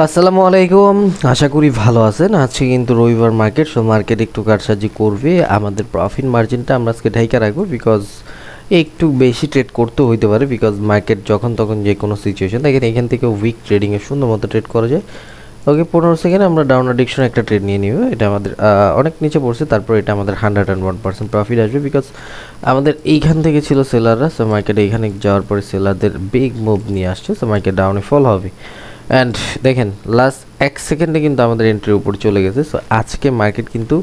আসসালামু আলাইকুম। আশা করি ভালো আছেন। আজকে কিন্তু রবিবার মার্কেট, সো মার্কেট একটু কারসাজি করবে। আমাদের প্রফিট মার্জিনটা আমরা আজকে ঢাইকা রাখবো, বিকজ একটু বেশি ট্রেড করতেও হইতে পারে, বিকজ মার্কেট যখন তখন যে কোনো সিচুয়েশন দেখেন, এখান থেকে উইক ট্রেডিংয়ে সুন্দর মতো ট্রেড করা যায়। ওকে, 15 সেকেন্ড আমরা ডাউন অ্যাডিকশন একটা ট্রেড নিয়ে নিব। এটা আমাদের অনেক নিচে পড়ছে, তারপর এটা আমাদের 101% প্রফিট আসবে, বিকজ আমাদের এইখান থেকে ছিল সেলাররা। সো মার্কেট এইখানে যাওয়ার পরে সেলারদের বিগ মুভ নিয়ে আসছে, সো মার্কেট ডাউনে ফল হবে। অ্যান্ড দেখেন লাস্ট 1 সেকেন্ডে কিন্তু আমাদের এন্ট্রির উপর চলে গেছে। সো আজকে মার্কেট কিন্তু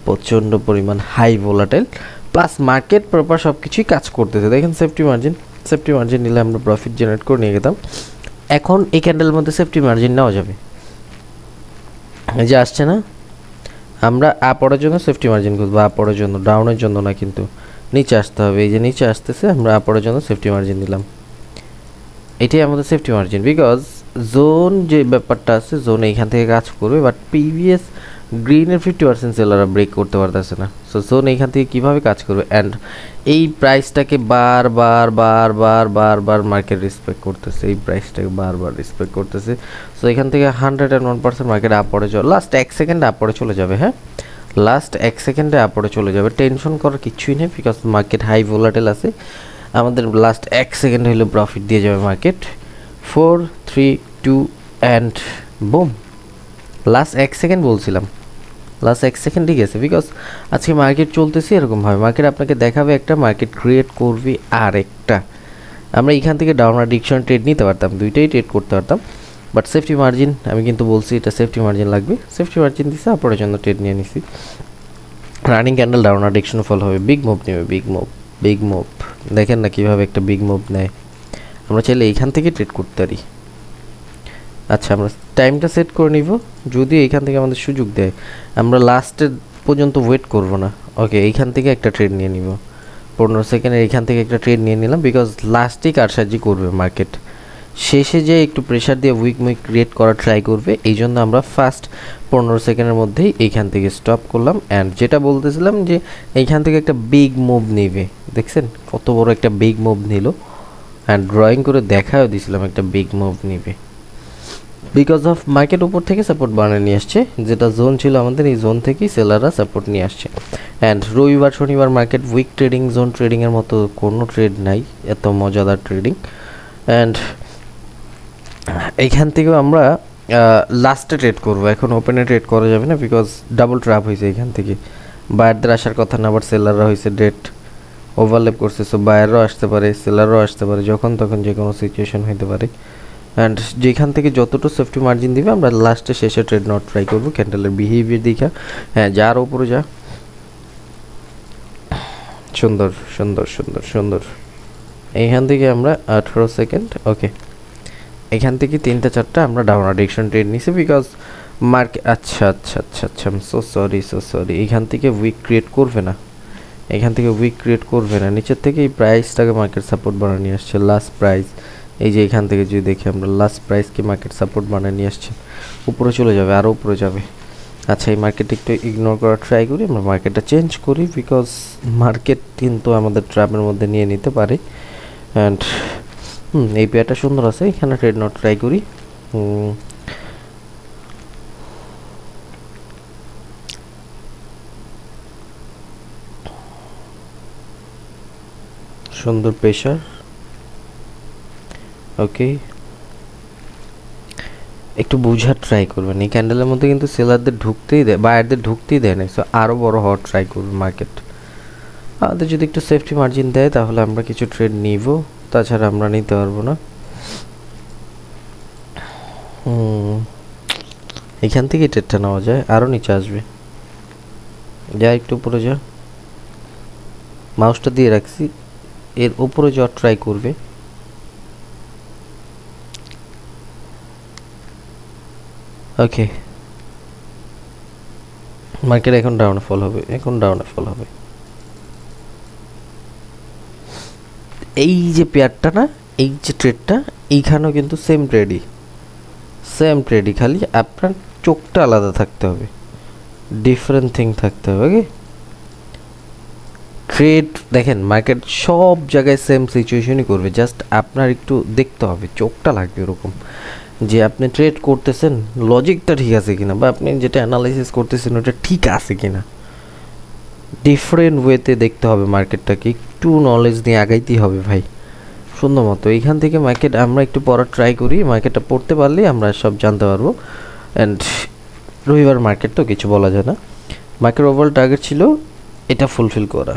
প্রচণ্ড পরিমাণ high volatile, plus market proper সব কিছুই কাজ করতেছে। দেখেন সেফটি মার্জিন নিলে আমরা প্রফিট জেনারেট করে নিয়ে যেতাম। এখন এই ক্যান্ডেলের মধ্যে সেফটি মার্জিন নেওয়া যাবে, এই যে আসছে না, আমরা আপরের জন্য সেফটি মার্জিন খুঁজবো, আপরের জন্য, ডাউনের জন্য না, কিন্তু নিচে আসতে হবে। এই যে নিচে আসতেছে, আমরা আপরের জন্য সেফটি মার্জিন দিলাম। এটাই আমাদের সেফটি মার্জিন, বিকজ জোন যে ব্যাপারটা আছে, জোন এইখান থেকে কাজ করবে, বাট প্রিভিয়াস গ্রিনের 50% সেলাররা ব্রেক করতে পারতেছে না। সো জোন এইখান থেকে কীভাবে কাজ করবে, অ্যান্ড এই প্রাইসটাকে বারবার মার্কেট রেসপেক্ট করতেছে, এই প্রাইসটাকে বারবার রেসপেক্ট করতেছে। সো এখান থেকে 101% মার্কেট আপরে চলে, লাস্ট 1 সেকেন্ডে আপরে চলে যাবে। হ্যাঁ, লাস্ট 1 সেকেন্ডে আপরে চলে যাবে, টেনশন করার কিছুই নেই, বিকজ মার্কেট হাই ভোলাটাইল আছে। আমাদের লাস্ট 1 সেকেন্ড হলে প্রফিট দিয়ে যাবে market. 4, 3, 2 and broom. Last 1 second বলছিলাম, লাস্ট 1 সেকেন্ডই গেছে, বিকজ আজকে মার্কেট চলতেছে এরকমভাবে। মার্কেট আপনাকে দেখাবে একটা, মার্কেট ক্রিয়েট করবে আর একটা। আমরা এখান থেকে ডাউন অ্যাডিকশন ট্রেড নিতে পারতাম, দুইটাই ট্রেড করতে পারতাম, বাট সেফটি মার্জিন আমি কিন্তু বলছি এটা সেফটি মার্জিন লাগবে। সেফটি মার্জিন দিছে, আপনার জন্য ট্রেড নিয়ে নিছি। রানিং ক্যান্ডেল ডাউন অ্যাডিকশন ফল হবে, বিগ মুভ নেবে, বিগ মুভ। দেখেন না কীভাবে একটা বিগ মুভ নেয়। আমরা চাইলে এইখান থেকে ট্রেড করতে পারি। আচ্ছা, আমরা টাইমটা সেট করে নিব, যদি এইখান থেকে আমাদের সুযোগ দেয় আমরা লাস্টের পর্যন্ত ওয়েট করব না। ওকে, এইখান থেকে একটা ট্রেড নিয়ে নিব, 15 সেকেন্ডের এইখান থেকে একটা ট্রেড নিয়ে নিলাম, বিকজ লাস্টেই কারসাজি করবে মার্কেট। শেষে যে একটু প্রেশার দিয়ে উইক ক্রিয়েট করার ট্রাই করবে, এই জন্য আমরা ফার্স্ট 15 সেকেন্ডের মধ্যেই এইখান থেকে স্টপ করলাম। অ্যান্ড যেটা বলতেছিলাম যে এইখান থেকে একটা বিগ মুভ নেবে, দেখছেন কত বড় একটা বিগ মুভ নিল, অ্যান্ড ড্রয়িং করে দেখাও দিয়েছিলাম একটা বিগ মুভ নেবে, বিকজ অফ মার্কেট উপর থেকে সাপোর্ট বানিয়ে নিয়ে আসছে। যেটা জোন ছিল আমাদের, এই জোন থেকেই সেলাররা সাপোর্ট নিয়ে আসছে। অ্যান্ড রবিবার শনিবার মার্কেট উইক ট্রেডিং, জোন ট্রেডিংয়ের মতো কোনো ট্রেড নাই, এত মজাদার ট্রেডিং। অ্যান্ড এইখান থেকেও আমরা লাস্টে ট্রেড করবো, এখন ওপেনে ট্রেড করা যাবে না, বিকজ ডাবল ট্র্যাপ হয়েছে এখান থেকে। বায়ারদের আসার কথা না, আবার সেলাররা হয়েছে ডেট ওভারল্যাপ করছে। সো বায়াররাও আসতে পারে, সেলাররাও আসতে পারে, যখন তখন যে কোনো সিচুয়েশন হতে পারে। অ্যান্ড যেখান থেকে যতটুকু সেফটি মার্জিন দিবে আমরা লাস্টে শেষে ট্রেড নট ট্রাই করবো, ক্যান্ডেলের বিহেভিয়ার দেখা। হ্যাঁ, যার ওপরে যা সুন্দর সুন্দর সুন্দর সুন্দর। এইখান থেকে আমরা 18 সেকেন্ড, ওকে, এখান থেকে 3টা 4টা আমরা ডাউন অ্যাডিকশন ট্রেড নিছি, বিকজ মার্কেট আচ্ছা সো সরি এইখান থেকে উইক ক্রিয়েট করবে না, এখান থেকে উইক ক্রিয়েট করবে না, নিচের থেকে এই প্রাইসটাকে মার্কেট সাপোর্ট বানিয়ে নিয়ে আসছে। লাস্ট প্রাইস এই যে এখান থেকে যদি দেখি আমরা, লাস্ট প্রাইসকে মার্কেট সাপোর্ট বানিয়ে নিয়ে আসছে, উপরে চলে যাবে, আরও উপরে যাবে। আচ্ছা, এই মার্কেট একটু ইগনোর করার ট্রাই করি, আমরা মার্কেটটা চেঞ্জ করি, বিকজ মার্কেট কিন্তু আমাদের ট্র্যাপের মধ্যে নিয়ে নিতে পারে। অ্যান্ড এই পেয়ারটা সুন্দর আছে, এখানে ট্রেড নট ট্রাই করি। সুন্দর প্রেশার, ওকে, একটু বোঝার ট্রাই করবেন। এই ক্যান্ডেলের মধ্যে কিন্তু সেলারদের ঢুকতেই দেয়, বায়ারদের ঢুকতেই দেয় না। সো আরও বড় হওয়ার ট্রাই করবে মার্কেট। আমাদের যদি একটু সেফটি মার্জিন দেয় তাহলে আমরা কিছু ট্রেড নিব, তাছাড়া আমরা নিতে পারবো না। এখান থেকে ট্রেডটা নেওয়া যায়, আরও নিচে আসবে, যা একটু উপরে যা, মাউসটা দিয়ে রাখছি, এর উপরে যাওয়ার ট্রাই করবে। ওকে, মার্কেট এখন ডাউনে ফল হবে, এই যে পেয়ারটা না, এই যে ট্রেডটা, এইখানেও কিন্তু সেম ট্রেডই, খালি আপনার চোখটা আলাদা থাকতে হবে, ডিফারেন্ট থিং থাকতে হবে। ওকে, ট্রেড দেখেন মার্কেট সব জায়গায় সেম সিচুয়েশনই করবে, জাস্ট আপনার একটু দেখতে হবে, চোখটা লাগবে ওরকম। যে আপনি ট্রেড করতেছেন লজিকটা ঠিক আছে কিনা, বা আপনি যেটা অ্যানালাইসিস করতেছেন ওটা ঠিক আছে কিনা। ডিফারেন্ট ওয়েতে দেখতে হবে মার্কেটটাকে, একটু নলেজ নিয়ে আগাইতেই হবে ভাই সুন্দর মতো। এইখান থেকে মার্কেট আমরা একটু পড়ার ট্রাই করি, মার্কেটটা পড়তে পারলেই আমরা সব জানতে পারবো। অ্যান্ড রবিবার মার্কেট তো কিছু বলা যায় না। মার্কেট ওভারঅল টার্গেট ছিল এটা ফুলফিল করা।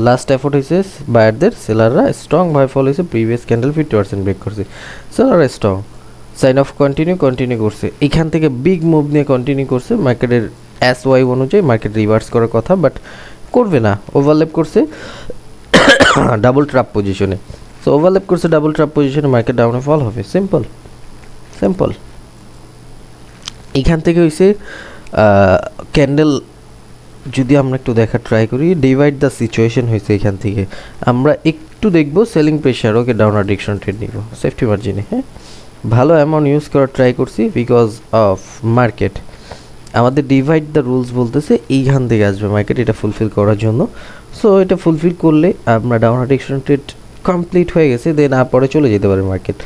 লাস্ট এফোর্ট হয়েছে বায়ারদের, সেলাররা স্ট্রং ভাই ফল হয়েছে, প্রিভিয়াস ক্যান্ডেল 50% ব্রেক করছে, সেলাররা স্ট্রং সাইন অফ কন্টিনিউ করছে। এইখান থেকে বিগ মুভ নিয়ে কন্টিনিউ করছে। মার্কেটের SY অনুযায়ী মার্কেট রিভার্স করার কথা, বাট করবে না, ওভারল্যাপ করছে ডাবল ট্র্যাপ পজিশনে। সো ওভারল্যাপ করছে ডাবল ট্র্যাপ পজিশনে, মার্কেট ডাউনে ফল হবে, সিম্পল সিম্পল। এইখান থেকে হয়েছে ক্যান্ডেল, যদি আমরা একটু দেখার ট্রাই করি, ডিভাইড দ্য সিচুয়েশন হয়েছে। এখান থেকে আমরা একটু দেখব সেলিং প্রেশার, ওকে ডাউনার ডিরেকশন ট্রেড নিব সেফটি মার্জিনে। হ্যাঁ, ভালো অ্যামাউন্ট ইউজ করার ট্রাই করছি বিকজ অফ মার্কেট আমাদের ডিভাইড দ্য রুলস বলতেছে এইখান থেকে আসবে মার্কেট এটা ফুলফিল করার জন্য। সো এটা ফুলফিল করলে আমরা ডাউনার ডিরেকশন ট্রেড কমপ্লিট হয়ে গেছে, দেন পরে চলে যেতে পারে মার্কেট।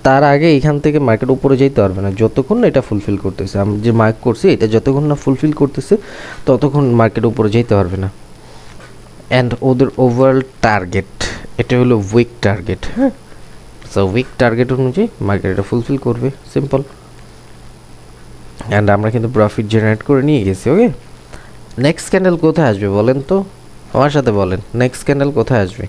তার আগে এখান থেকে মার্কেট উপরে যেতে পারবে না যতক্ষণ না এটা ফুলফিল করতেছে। আমি যে মার্ক করছি এটা যতক্ষণ না ফুলফিল করতেছে ততক্ষণ মার্কেট উপরে যেতে পারবে না। অ্যান্ড ওদের ওভারঅল টার্গেট এটা হলো উইক টার্গেট। হ্যাঁ, সো উইক টার্গেট অনুযায়ী মার্কেট এটা ফুলফিল করবে, সিম্পল। অ্যান্ড আমরা কিন্তু প্রফিট জেনারেট করে নিয়ে গেছি। ওকে, নেক্সট ক্যান্ডেল কোথায় আসবে বলেন তো, আমার সাথে বলেন নেক্সট ক্যান্ডেল কোথায় আসবে?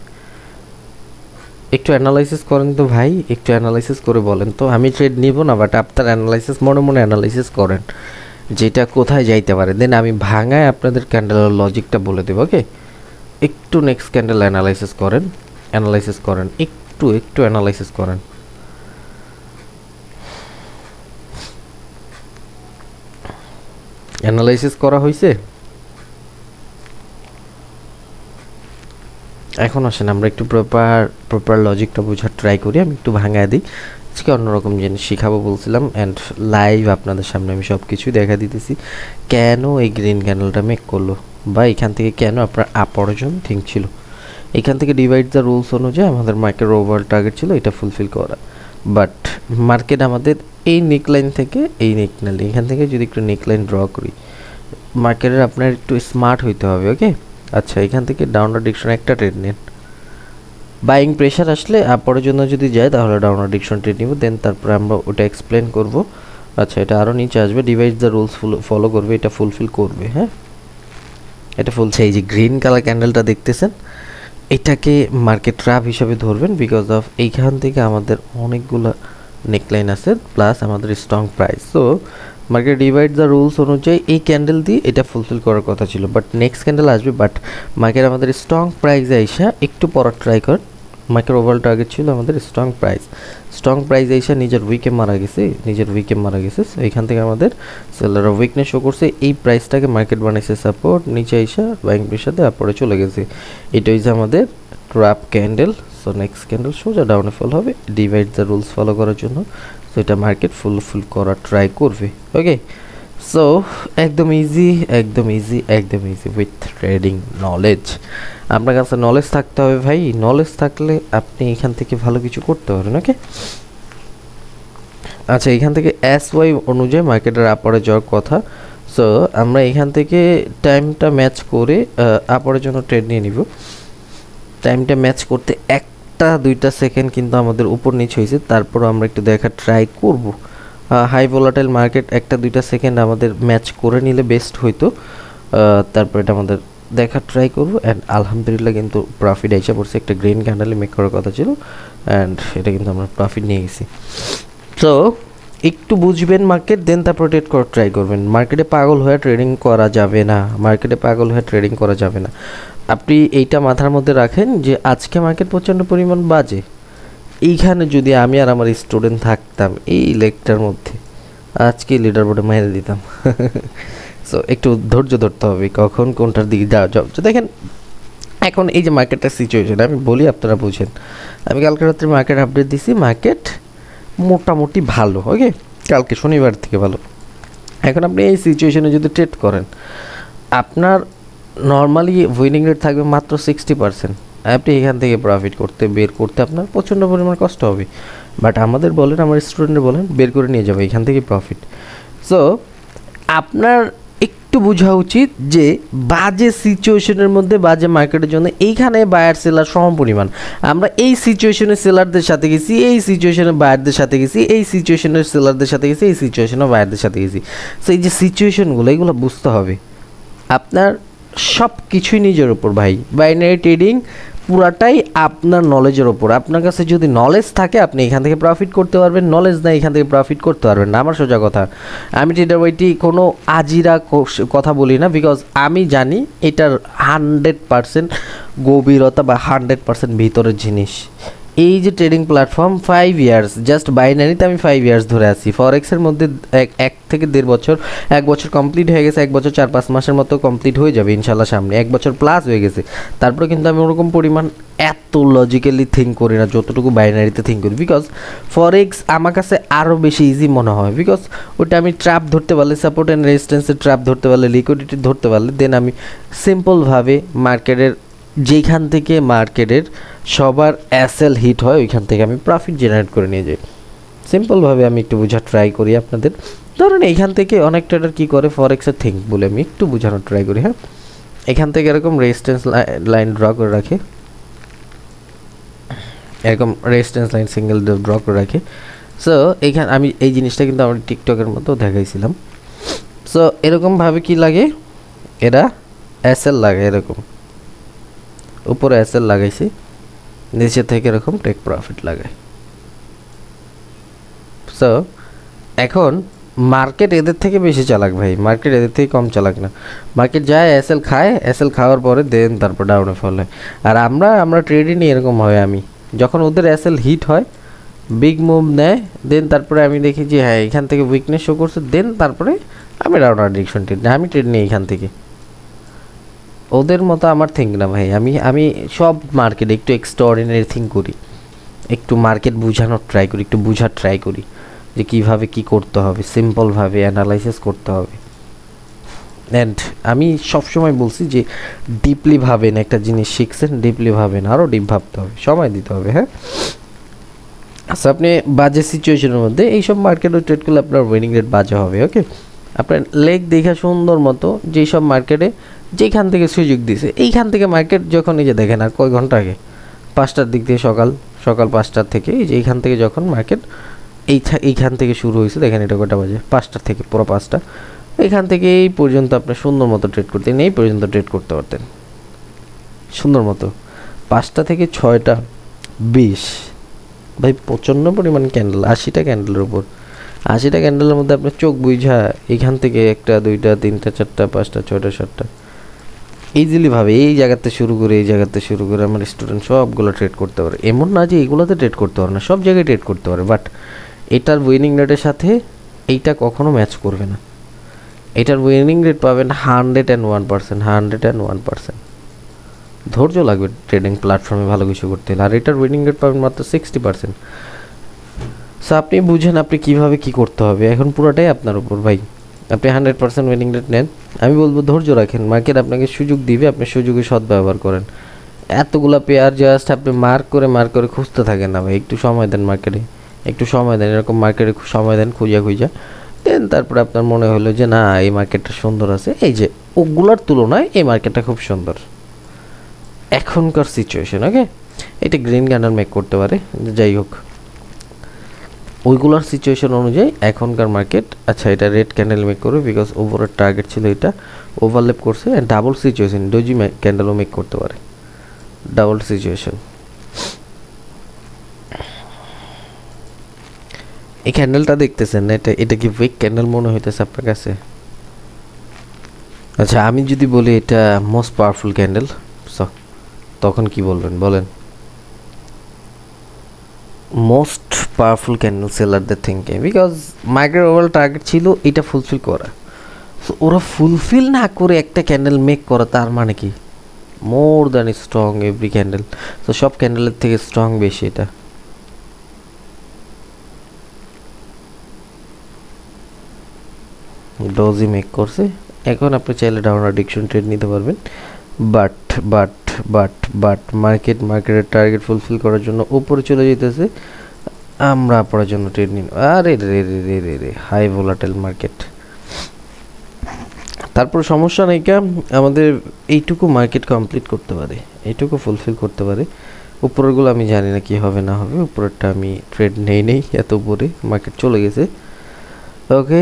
একটু অ্যানালাইসিস করেন তো ভাই, একটু অ্যানালাইসিস করে বলেন তো। আমি ট্রেড নিব না, বাট আপনার অ্যানালাইসিস মনে মনে অ্যানালাইসিস করেন যেটা কোথায় যাইতে পারে, দেন আমি ভাঙায় আপনাদের ক্যান্ডেলের লজিকটা বলে দেবো। ওকে, একটু নেক্সট ক্যান্ডেল অ্যানালাইসিস করেন, একটু অ্যানালাইসিস করেন। অ্যানালাইসিস করা হয়েছে? এখন আসেন আমরা একটু প্রপার লজিকটা বোঝার ট্রাই করি। আমি একটু ভাঙায় দিই, আজকে অন্যরকম জিনিস শিখাবো বলছিলাম, অ্যান্ড লাইভ আপনাদের সামনে আমি সব কিছুই দেখা দিতেছি। কেন এই গ্রিন ক্যান্ডেলটা মেক করলো, বা এখান থেকে কেন আপনার আপরজন থিঙ্ক ছিল। এখান থেকে ডিভাইড দ্য রুলস অনুযায়ী আমাদের মার্কেট ওভারঅল টার্গেট ছিল এটা ফুলফিল করা, বাট মার্কেট আমাদের এই নেকলাইন থেকে এই নেকলাইন, এখান থেকে যদি একটু নেকলাইন ড্র করি, মার্কেটের আপনার একটু স্মার্ট হইতে হবে। ওকে, আচ্ছা, এখান থেকে ডাউনার ডিরেকশনে একটা ট্রেড নেন, বাইং প্রেশার আসলে আপরের জন্য যদি যায় তাহলে ডাউনার ডিরেকশন ট্রেড নিব, দেন তারপরে আমরা ওটা এক্সপ্লেন করব। আচ্ছা, এটা আরও নিচে আসবে, ডিভাইড দ্য রুলস ফলো করবে, এটা ফুলফিল করবে। হ্যাঁ, এটা ফুলছে। এই যে গ্রিন কালার ক্যান্ডেলটা দেখতেছেন, এটাকে মার্কেট ট্র্যাপ হিসাবে ধরবেন বিকজ অফ এইখান থেকে আমাদের অনেকগুলো নেকলাইন আছে, প্লাস আমাদের strong price. So market divide the rules অনুযায়ী এই ক্যান্ডেল দিয়ে এটা ফুলফিল করার কথা ছিল, বাট নেক্সট ক্যান্ডেল আসবে, বাট মার্কেট আমাদের স্ট্রং প্রাইসে আইসা একটু পড়ার ট্রাই করেন। মার্কেট ওভারঅল টার্গেট ছিল আমাদের স্ট্রং প্রাইস এসে নিজের উইকে মারা গেছে। এইখান থেকে আমাদের সেলার উইকনেস শো করছে, এই প্রাইসটাকে মার্কেট বানাইছে সাপোর্ট, নিচে এসে বাইং প্রেশার দিয়ে আপরে চলে গেছে। এটা হচ্ছে আমাদের trap candle. So next candle সোজা ডাউনে ফল হবে, ডিভাইড দ্য রুলস ফলো করার জন্য। সো এটা মার্কেট ফুলফিল করার ট্রাই করবে। ওকে, সো একদম ইজি উইথ ট্রেডিং নলেজ। আপনার কাছে নলেজ থাকতে হবে ভাই, নলেজ থাকলে আপনি এখান থেকে ভালো কিছু করতে পারেন। ওকে, আচ্ছা, এখান থেকে SY অনুযায়ী মার্কেটের আপরে যাওয়ার কথা। সো আমরা এখান থেকে টাইমটা ম্যাচ করে আপরের জন্য ট্রেড নিয়ে নিব। টাইমটা ম্যাচ করতে 1-2 সেকেন্ড কিন্তু আমাদের উপর নিচ হয়েছে, তারপর আমরা একটু দেখার ট্রাই করব। হাই ভোলাটাইল মার্কেট 1-2 সেকেন্ড আমাদের ম্যাচ করে নিলে বেস্ট হইতো, তারপর এটা আমাদের দেখার ট্রাই করবো। অ্যান্ড আলহামদুলিল্লাহ কিন্তু প্রফিট আইসা পড়ছে, একটা গ্রিন ক্যান্ডেলে মেক করার কথা ছিল, অ্যান্ড এটা কিন্তু আমরা প্রফিট নিয়ে গেছি। তো একটু বুঝবেন মার্কেট, দেন তারপর ট্রেড করার ট্রাই করবেন। মার্কেটে পাগল হয়ে ট্রেডিং করা যাবে না। আপনি এইটা মাথার মধ্যে রাখেন যে আজকে মার্কেট প্রচণ্ড পরিমাণ বাজে, এইখানে যদি আমি আর আমার স্টুডেন্ট থাকতাম এই লেকটার মধ্যে, আজকে লিডার বোর্ডে মেরে দিতাম। সো একটু ধৈর্য ধরতে হবে, কখন কোনটার দিকে যাওয়া দেখেন। এখন এই যে মার্কেটের সিচুয়েশন আমি বলি, আপনারা বুঝেন। আমি কালকে রাত্রে মার্কেট আপডেট দিছি, মার্কেট মোটামুটি ভালো। ওকে, কালকে শনিবার থেকে ভালো। এখন আপনি এই সিচুয়েশনে যদি ট্রেড করেন, আপনার নর্মালি উইনিং রেট থাকবে মাত্র 60%। আপনি এখান থেকে প্রফিট বের করতে আপনার প্রচণ্ড পরিমাণ কষ্ট হবে। বাট আমাদের বলেন, আমার স্টুডেন্টরা বলেন, বের করে নিয়ে যাবে এখান থেকে প্রফিট। সো আপনার একটু বোঝা উচিত যে বাজে সিচুয়েশনের মধ্যে, বাজে মার্কেটের জন্য এইখানে বায়ার সেলার সম পরিমাণ। আমরা এই সিচুয়েশনে সেলারদের সাথে গেছি, এই সিচুয়েশনে বায়ারদের সাথে গেছি, এই সিচুয়েশনের সেলারদের সাথে গেছি, এই সিচুয়েশনে বায়ারদের সাথে গেছি। সো এই যে সিচুয়েশনগুলো, এগুলো বুঝতে হবে। আপনার সব কিছুই নিজের ওপর ভাই। বাইনারি ট্রেডিং পুরাটাই আপনার নলেজের ওপর। আপনার কাছে যদি নলেজ থাকে আপনি এখান থেকে প্রফিট করতে পারবেন, নলেজ নাই এখান থেকে প্রফিট করতে পারবেন না। আমার সোজা কথা, আমি ট্রেডার ওয়াইটি কোনো আজিরা কথা বলি না, বিকজ আমি জানি এটার 100% গভীরতা বা 100% ভিতরের জিনিস। এই যে ট্রেডিং প্ল্যাটফর্ম 5 ইয়ার্স, জাস্ট বাইনারিতে আমি 5 ইয়ার্স ধরে আছি। ফরেক্সের মধ্যে 1 থেকে 1.5 বছর, 1 বছর কমপ্লিট হয়ে গেছে, 1 বছর 4-5 মাসের মতো কমপ্লিট হয়ে যাবে ইনশাল্লাহ সামনে, 1 বছর প্লাস হয়ে গেছে। তারপরে কিন্তু আমি ওরকম পরিমাণ এত লজিক্যালি থিঙ্ক করি না যতটুকু বাইনারিতে থিঙ্ক করি, বিকজ ফরেক্স আমার কাছে আরও বেশি ইজি মনে হয়। বিকজ ওটা আমি ট্র্যাপ ধরতে পারলে, সাপোর্ট অ্যান্ড রেজিস্ট্যান্সের ট্র্যাপ ধরতে পারলে, লিকুইডিটি ধরতে পারলে, দেন আমি সিম্পলভাবে মার্কেটের যেখান থেকে মার্কেটের সবার অ্যাসেল হিট হয় ওইখান থেকে আমি প্রফিট জেনারেট করে নিয়ে যাই। সিম্পলভাবে আমি একটু বোঝার ট্রাই করি আপনাদের। ধরুন এইখান থেকে অনেক ট্রেডার কী করে, ফরেক্সের থিঙ্ক বলে আমি একটু বোঝানোর ট্রাই করি। হ্যাঁ, এখান থেকে এরকম রেজিস্ট্যান্স লাইন ড্র করে রাখে, এরকম রেজিস্ট্যান্স লাইন সিঙ্গেল ড্র করে রাখে। সো এইখানে আমি এই জিনিসটা কিন্তু আমার টিকটকের মতো দেখাইছিলাম। সো এরকমভাবে কি লাগে, এরা অ্যাসেল লাগে, এরকম উপরে অ্যাসেল লাগাইছি, নিচে থেকে এরকম টেক প্রফিট লাগায়। সো এখন মার্কেট এদের থেকে বেশি চালাক ভাই, মার্কেট এদের থেকে কম চালাক না। মার্কেট যায় অ্যাসেল খায়, অ্যাসেল খাওয়ার পরে দেন তারপর ডাউনে ফল হয়। আর আমরা ট্রেডিং এরকম হয়, আমি যখন ওদের অ্যাসেল হিট হয়, বিগ মুভ নেয়, দেন তারপরে আমি দেখি যে হ্যাঁ এখান থেকে উইকনেস শো করছে, দেন তারপরে আমি ডাউনার ডিরেকশন ট্রেড, আমি ট্রেড নিই এখান থেকে। ওদের মতো আমার থিঙ্ক না ভাই। আমি সব মার্কেটে একটু এক্সট্রাঅর্ডিনারি থিঙ্ক করি, একটু মার্কেট বোঝানোর ট্রাই করি, একটু বোঝার ট্রাই করি যে কীভাবে কী করতে হবে, সিম্পলভাবে অ্যানালাইসিস করতে হবে। অ্যান্ড আমি সবসময় বলছি যে ডিপলি ভাবেন, একটা জিনিস শিখছেন ডিপলি ভাবেন, আরও ডিপ ভাবতে হবে, সময় দিতে হবে। হ্যাঁ, আচ্ছা, আপনি বাজে সিচুয়েশনের মধ্যে এইসব মার্কেটও ট্রেড করলে আপনার উইনিং রেট বাজে হবে। ওকে, আপনার লেগ দেখা সুন্দর মতো যেই সব মার্কেটে যেখান থেকে সুযোগ দিয়েছে, এইখান থেকে মার্কেট যখন এই যে দেখেন আর কয় ঘন্টা আগে, 5টার দিক দিয়ে, সকাল 5টার থেকে, এই যে এইখান থেকে যখন মার্কেট এইখান থেকে শুরু হয়েছে, দেখেন এটা কটা বাজে, 5টার থেকে পুরো 5টা, এইখান থেকে এই পর্যন্ত আপনি সুন্দর মতো ট্রেড করতেন, এই পর্যন্ত ট্রেড করতে পারতেন সুন্দর মতো। 5টা থেকে 6টা 20 ভাই, প্রচণ্ড পরিমাণ ক্যান্ডেল, 80টা ক্যান্ডেলের উপর, 80টা ক্যান্ডেলের মধ্যে আপনার চোখ বুঝা এখান থেকে 1টা 2টা 3টা 4টা 5টা 6টা 7টা ইজিলিভাবে এই জায়গাতে শুরু করে এই জায়গাতে শুরু করে আমার স্টুডেন্ট সবগুলো ট্রেড করতে পারে। এমন না যে এগুলোতে ট্রেড করতে পারে না, সব জায়গায় ট্রেড করতে পারে, বাট এটার উইনিং রেটের সাথে এইটা কখনো ম্যাচ করবে না। এটার উইনিং রেট পাবেন 101%, 101%। ধৈর্য লাগবে ট্রেডিং প্ল্যাটফর্মে ভালো কিছু করতে হলে, আর এটার উইনিং রেট পাবেন মাত্র 60%। সো আপনি বুঝেন আপনি কীভাবে কী করতে হবে, এখন পুরোটাই আপনার উপর ভাই। আপনি 100% উইনিং রেট নেন, আমি বলবো ধৈর্য রাখেন, মার্কেট আপনাকে সুযোগ দিবে, আপনি সুযোগে সদ্ব্যবহার করেন। এতগুলা পেয়ার জাস্ট আপনি মার্ক করে খুঁজতে থাকেন না ভাই, একটু সময় দেন মার্কেটে, একটু সময় দেন, এরকম মার্কেটে সময় দেন, খুঁজা দেন তারপরে আপনার মনে হলো যে না এই মার্কেটটা সুন্দর আছে, এই যে ওগুলোর তুলনায় এই মার্কেটটা খুব সুন্দর এখনকার সিচুয়েশন। ওকে, এটা গ্রিন ক্যান্ডেল মেক করতে পারে, যাই হোক ওইগুলোর সিচুয়েশন অনুযায়ী এখনকার মার্কেট। আচ্ছা, এটা রেড ক্যান্ডেল মেক করবে, বিকজ ওভারের টার্গেট ছিল এটা, ওভারলেপ করছে। অ্যান্ড ডাবল সিচুয়েশন ডোজি ক্যান্ডেলও মেক করতে পারে, ডাবল সিচুয়েশন। এই ক্যান্ডেলটা দেখতেছেন না, এটা কি উইক ক্যান্ডেল মনে হইতেছে আপনার কাছে? আচ্ছা, আমি যদি বলি এটা মোস্ট পাওয়ারফুল ক্যান্ডেল, তখন কি বলবেন বলেন? মোস্ট পাওয়ারফুল ক্যান্ডেল সেলারদের thinking, because market overall target ছিল এটা ফুলফিল করা। সো ওরা ফুলফিল না করে একটা ক্যান্ডেল মেক করা, তার মানে কি more than strong every candle. তো সব ক্যান্ডেলের থেকে স্ট্রং বেশি এটা। ডোজি মেক করছে, এখন আপনি চাইলে ডাউনার ডিরেকশন ট্রেড নিতে পারবেন, বাট মার্কেটের টার্গেট ফুলফিল করার জন্য উপরে চলে যেতেছে। আমরা পড়ার জন্য ট্রেড নিন। আরে রে রে রে রে রে হাই ভোলাটাইল মার্কেট। তারপর সমস্যা নেই, আমাদের এইটুকু মার্কেট কমপ্লিট করতে পারে, এইটুকু ফুলফিল করতে পারে। উপরেরগুলো আমি জানি না কি হবে না হবে, উপরেরটা আমি ট্রেড নেই এত উপরে মার্কেট চলে গেছে। ওকে,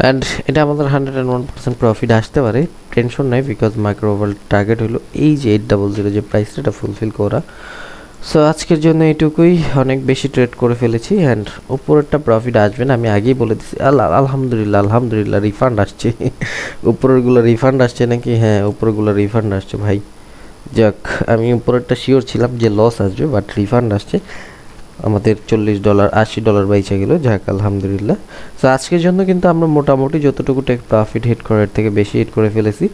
অ্যান্ড এটা আমাদের 101% প্রফিট আসতে পারে, টেনশন নাই, বিকজ মাইক্রো ওভার টার্গেট হলো এই যে 800 যে প্রাইসটা, এটা ফুলফিল করা। সো আজকের জন্য এইটুকুই, অনেক বেশি ট্রেড করে ফেলেছি অ্যান্ড উপরেরটা প্রফিট আসবে না, আমি আগেই বলে দিচ্ছি। আলহামদুলিল্লাহ রিফান্ড আসছে। উপরেরগুলো রিফান্ড আসছে নাকি? হ্যাঁ, উপরেরগুলো রিফান্ড আসছে ভাই। যাক, আমি উপরেরটা শিওর ছিলাম যে লস আসবে, বাট রিফান্ড আসছে। আমাদের $40 $80 বাইচে গেল, যাক আলহামদুলিল্লাহ। সো আজকের জন্য কিন্তু আমরা মোটামুটি যতটুকু টেক প্রফিট হিট করার থেকে বেশি হিট করে ফেলেছি।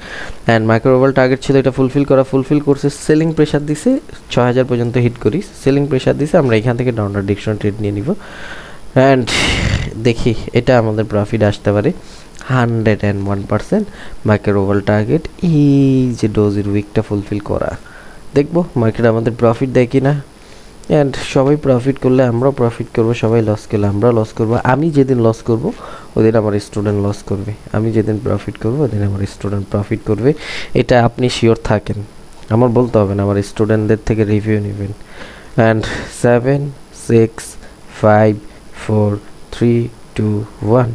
অ্যান্ড মাইক্রোওভাল টার্গেট ছিল এটা ফুলফিল করছে। সেলিং প্রেশার দিছে 6000 পর্যন্ত হিট করি, সেলিং প্রেশার দিছে, আমরা এখান থেকে ডাউনার ডিরেকশন ট্রেড নিয়ে নিব। অ্যান্ড দেখি এটা আমাদের প্রফিট আসতে পারে 101%। মাইক্রোওভাল টার্গেট এই যে ডোজের উইকটা ফুলফিল করা, দেখবো মার্কেট আমাদের প্রফিট দেয় কি না। অ্যান্ড সবাই প্রফিট করলে আমরাও প্রফিট করবো, সবাই লস করলে আমরাও লস করবো। আমি যেদিন লস করব ওদিন আমার স্টুডেন্ট লস করবে, আমি যেদিন প্রফিট করবো ওদিন আমার স্টুডেন্ট প্রফিট করবে, এটা আপনি শিওর থাকেন। আমার বলতে হবে না, আমার স্টুডেন্টদের থেকে রিভিউ নেবেন। অ্যান্ড 7 6 5 4 3 2 1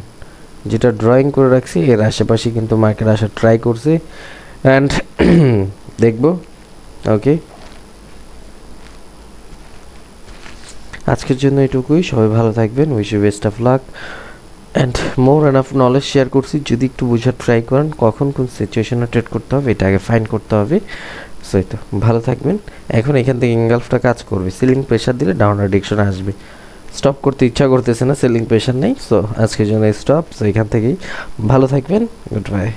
যেটা ড্রয়িং করে রাখছি এর আশেপাশে কিন্তু মার্কেট আসার ট্রাই করছে। অ্যান্ড দেখবো। ওকে, আজকের জন্য এটুকুই, সবাই ভালো থাকবেন, wish you best of luck and more enough knowledge share করছি। যদি একটু বোঝার ট্রাই করেন কখন কোন সিচুয়েশনে ট্রেড করতে হবে, এটা আগে ফাইন্ড করতে হবে। সো এই তো, ভালো থাকবেন। এখন এখান থেকে ইনগালফটা কাজ করবে, সিলিং প্রেশার দিলে ডাউনার ডিরেকশন আসবে। স্টপ করতে ইচ্ছা করতেছে না, সেলিং প্রেশার নেই। সো আজকের জন্য স্টপ। সো এখান থেকেই ভালো থাকবেন, গুড বাই।